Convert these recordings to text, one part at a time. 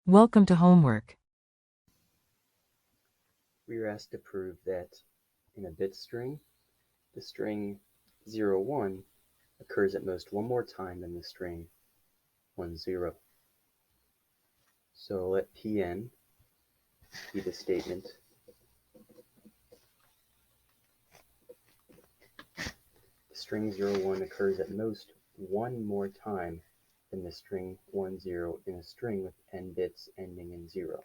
Welcome to homework. We are asked to prove that in a bit string, the string 0, 1 occurs at most one more time than the string 1, 0. So let Pn be the statement. The string 0, 1 occurs at most one more time than the string 1, 0 in a string with n bits ending in 0.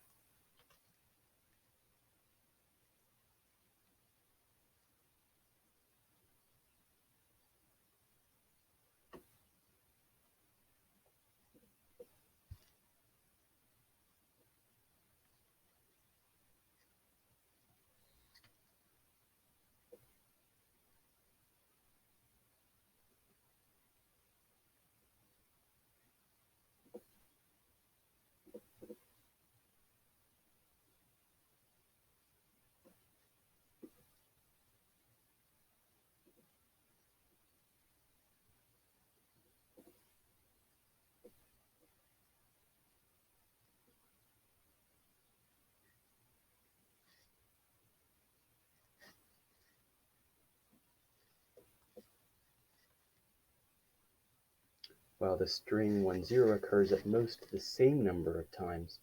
While the string 1, 0 occurs at most the same number of times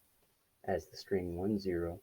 as the string 1, 0,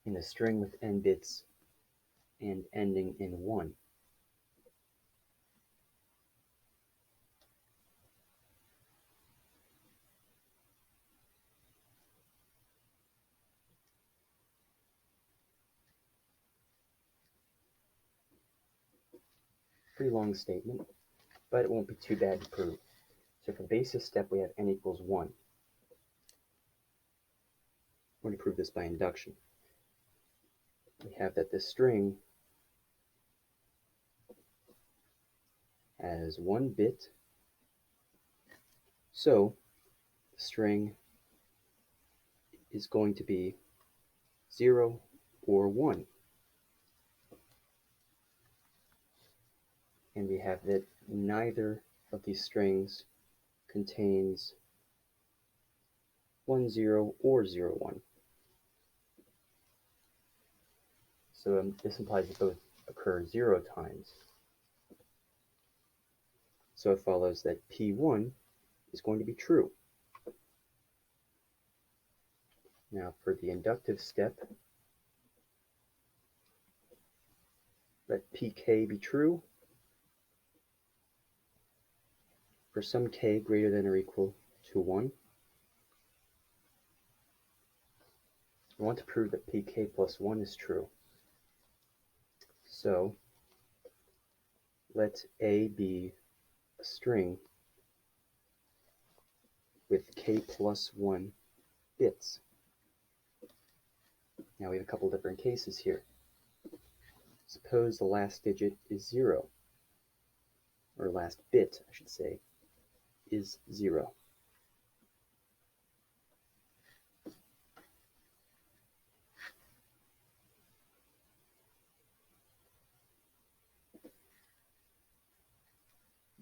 in a string with n bits and ending in 1. Pretty long statement, but it won't be too bad to prove. So for the basis step, we have n equals 1. We're going to prove this by induction. We have that this string has 1 bit, so the string is going to be 0 or 1. And we have that neither of these strings contains 1, 0 or 0, 1. So this implies that both occur 0 times. So it follows that P1 is going to be true. Now for the inductive step, let Pk be true for some k greater than or equal to 1. I want to prove that Pk plus 1 is true. So let A be a string with k plus 1 bits. Now we have a couple different cases here. Suppose the last digit is 0, or last bit, I should say, is 0.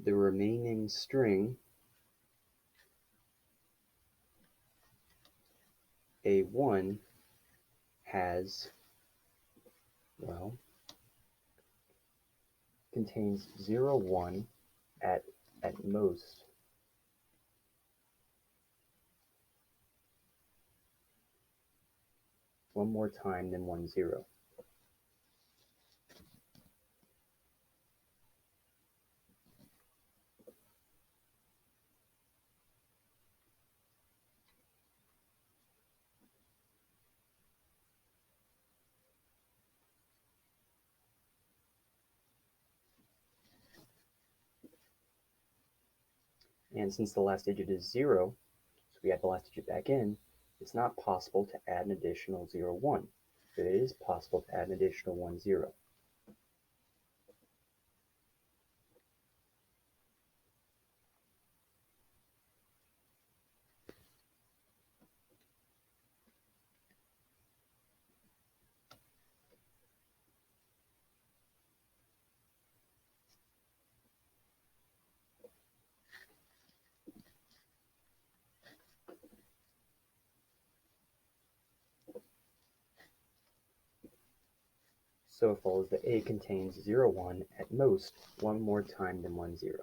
The remaining string, A1, has, well, contains 0, 1 at most. One more time than 1, 0. And since the last digit is 0, so we add the last digit back in, it's not possible to add an additional 0, 1. But it is possible to add an additional 1, 0. So it follows that A contains 0, 1 at most one more time than 1, 0.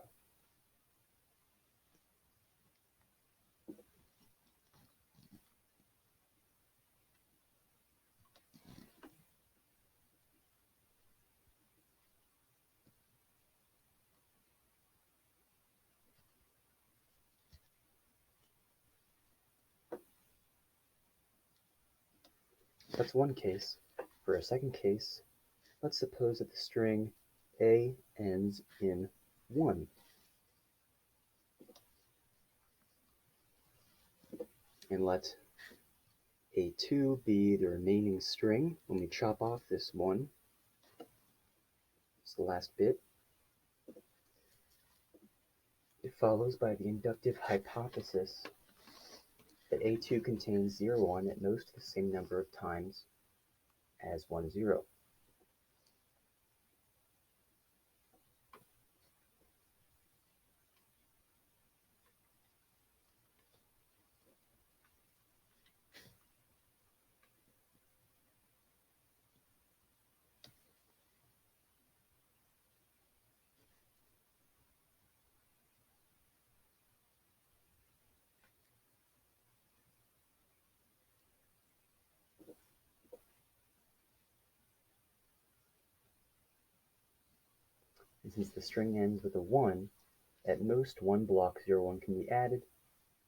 That's one case. For a second case, let's suppose that the string A ends in 1. And let A2 be the remaining string. When we chop off this 1, it's the last bit. It follows by the inductive hypothesis that A2 contains 0, 1 at most the same number of times as 1, 0. And since the string ends with a 1, at most one block 0, 1 can be added,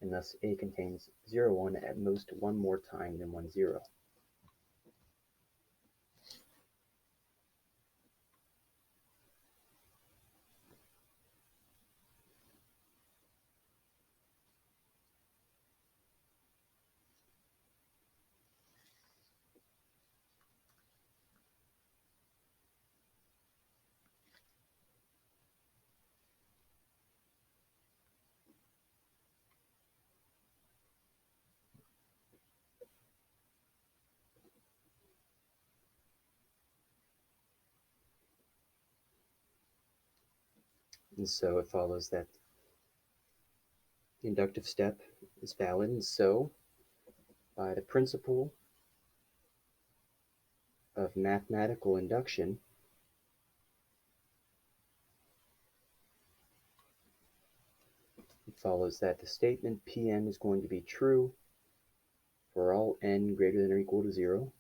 and thus A contains 0, 1 at most one more time than 1, 0. And so it follows that the inductive step is valid, and so by the principle of mathematical induction, it follows that the statement Pn is going to be true for all n greater than or equal to 0,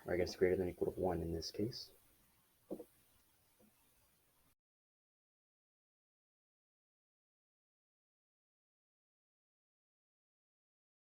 or I guess greater than or equal to 1 in this case.